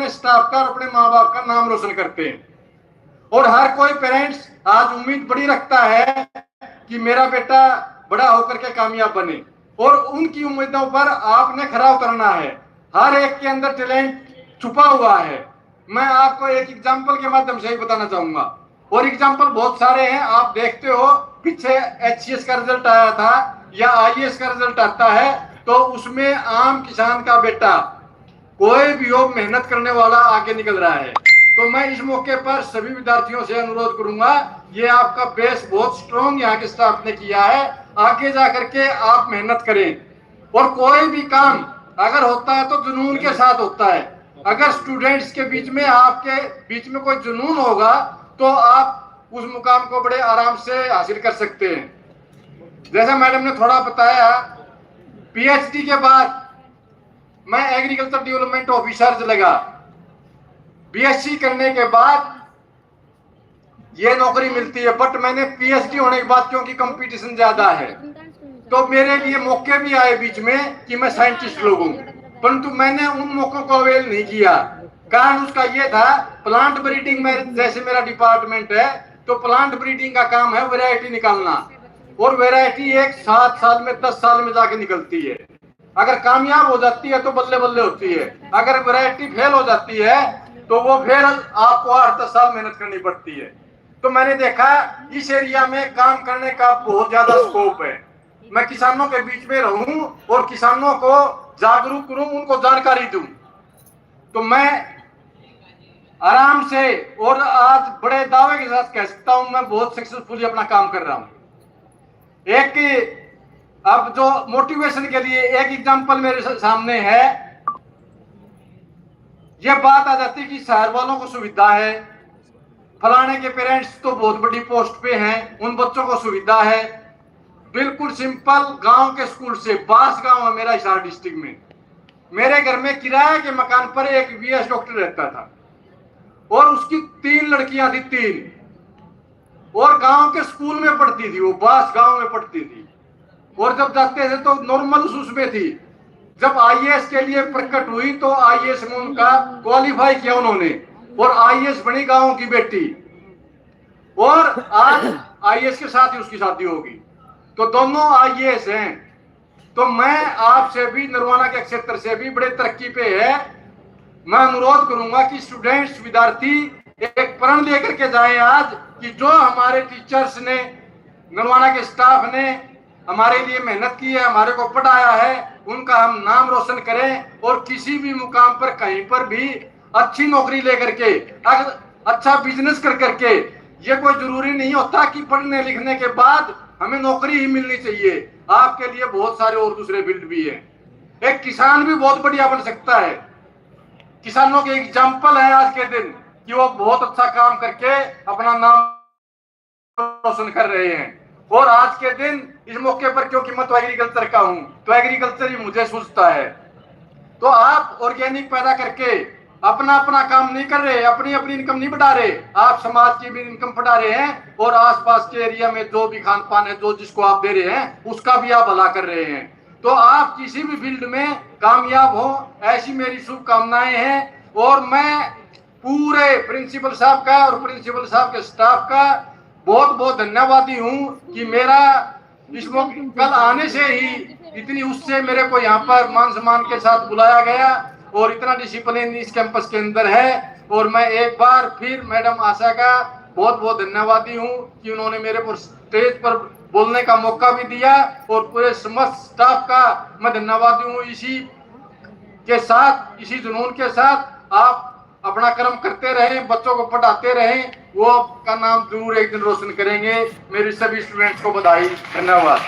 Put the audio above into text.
अपने स्टाफ का और अपने माँ बाप का नाम रोशन करते हैं। और हर कोई पेरेंट्स आज उम्मीद बड़ी रखता है कि मेरा बेटा बड़ा होकर के कामयाब बने, और उनकी उम्मीदों पर आपने खरा उतरना है। हर एक के अंदर टैलेंट छुपा हुआ है। मैं आपको एक एग्जांपल के माध्यम से ही बताना चाहूंगा, और एग्जांपल बहुत सारे हैं। आप देखते हो पीछे एचसीएस का रिजल्ट आया था या आईएएस का रिजल्ट आता है तो उसमें आम किसान का बेटा कोई भी हो मेहनत करने वाला आगे निकल रहा है। तो मैं इस मौके पर सभी विद्यार्थियों से अनुरोध करूंगा, ये आपका बेस बहुत स्ट्रॉन्ग यहाँ के स्टाफ ने किया है, आगे जाकर के आप मेहनत करें। और कोई भी काम अगर होता है तो जुनून के साथ होता है। अगर स्टूडेंट्स के बीच में आपके बीच में कोई जुनून होगा तो आप उस मुकाम को बड़े आराम से हासिल कर सकते हैं। जैसा मैडम ने थोड़ा बताया, पीएचडी के बाद मैं एग्रीकल्चर डेवलपमेंट ऑफिसर लगा। बीएससी करने के बाद ये नौकरी मिलती है, बट मैंने पीएचडी होने के बाद क्योंकि कंपटीशन ज्यादा है तो मेरे लिए मौके भी आए बीच में कि मैं साइंटिस्ट लगूं, परंतु मैंने उन मौकों को अवेल नहीं किया। कारण उसका ये था, प्लांट ब्रीडिंग में जैसे मेरा डिपार्टमेंट है तो प्लांट ब्रीडिंग का काम है वैरायटी निकालना, और वैरायटी एक 7 साल में 10 साल में जाके निकलती है। अगर कामयाब हो जाती है तो बल्ले बल्ले होती है, अगर वैरायटी फेल हो जाती है तो वो फिर आपको 8-10 साल मेहनत करनी पड़ती है। तो मैंने देखा इस एरिया में काम करने का बहुत ज्यादा स्कोप है। मैं किसानों के बीच में रहूं और किसानों को जागरूक करूं, उनको जानकारी दूं, तो मैं आराम से और आज बड़े दावे के साथ कह सकता हूं मैं बहुत सक्सेसफुली अपना काम कर रहा हूं। एक अब जो मोटिवेशन के लिए एक एग्जांपल मेरे सामने है, ये बात आ जाती है कि शहर वालों को सुविधा है, फलाने के पेरेंट्स तो बहुत बड़ी पोस्ट पे हैं, उन बच्चों को सुविधा है। बिल्कुल सिंपल, गांव के स्कूल से, बास गांव है मेरा हिसार डिस्ट्रिक्ट में, मेरे घर में किराए के मकान पर एक बीएस डॉक्टर रहता था और उसकी 3 लड़कियां थी, 3, और गांव के स्कूल में पढ़ती थी, वो बास गांव में पढ़ती थी। और जब जाते थे तो नॉर्मल उसमें थी। जब आईएएस के लिए प्रकट हुई तो आईएएस में उनका क्वालिफाई किया उन्होंने, और आईएएस बनी गांव की बेटी, और आज आईएएस के साथ ही उसकी शादी होगी। तो दोनों आईएएस हैं। तो मैं आपसे भी, नरवाना के क्षेत्र से भी बड़े तरक्की पे है, मैं अनुरोध करूंगा कि स्टूडेंट्स, विद्यार्थी एक प्रण लेकर के जाए आज कि जो हमारे टीचर्स ने, नरवाना के स्टाफ ने हमारे लिए मेहनत की है, हमारे को पढ़ाया है, उनका हम नाम रोशन करें, और किसी भी मुकाम पर कहीं पर भी अच्छी नौकरी लेकर के, अगर अच्छा बिजनेस कर करके, ये कोई जरूरी नहीं होता कि पढ़ने लिखने के बाद हमें नौकरी ही मिलनी चाहिए। आपके लिए बहुत सारे और दूसरे फील्ड भी हैं। एक किसान भी बहुत बढ़िया बन सकता है। किसानों के एग्जाम्पल है आज के दिन कि वो बहुत अच्छा काम करके अपना नाम रोशन कर रहे हैं। और आज के दिन इस मौके पर, क्योंकि मैं तो एग्रीकल्चर का हूं तो एग्रीकल्चर ही मुझे सूझता है। तो आप ऑर्गेनिक पैदा करके अपना अपना काम नहीं कर रहे, अपनी अपनी इनकम नहीं बढ़ा रहे, आप समाज की भी इनकम बढ़ा रहे हैं, और आसपास के एरिया में जो भी खान पान है, जो जिसको आप दे रहे हैं उसका भी आप भला कर रहे हैं। तो आप किसी भी फील्ड में कामयाब हो, ऐसी मेरी शुभकामनाएं हैं। और मैं पूरे प्रिंसिपल साहब का और प्रिंसिपल साहब के स्टाफ का बहुत बहुत धन्यवादी हूं कि मेरा इस मौके कल आने से ही इतनी उससे मेरे को यहाँ पर मान सम्मान के साथ बुलाया गया, और इतना डिसिप्लिन इस कैंपस के अंदर है। और मैं एक बार फिर मैडम आशा का बहुत बहुत धन्यवादी हूँ कि उन्होंने मेरे को स्टेज पर बोलने का मौका भी दिया, और पूरे समस्त स्टाफ का मैं धन्यवादी हूँ। इसी के साथ, इसी जुनून के साथ आप अपना कर्म करते रहें, बच्चों को पढ़ाते रहें, वो आपका नाम जरूर एक दिन रोशन करेंगे। मेरे सभी स्टूडेंट्स को बधाई, धन्यवाद।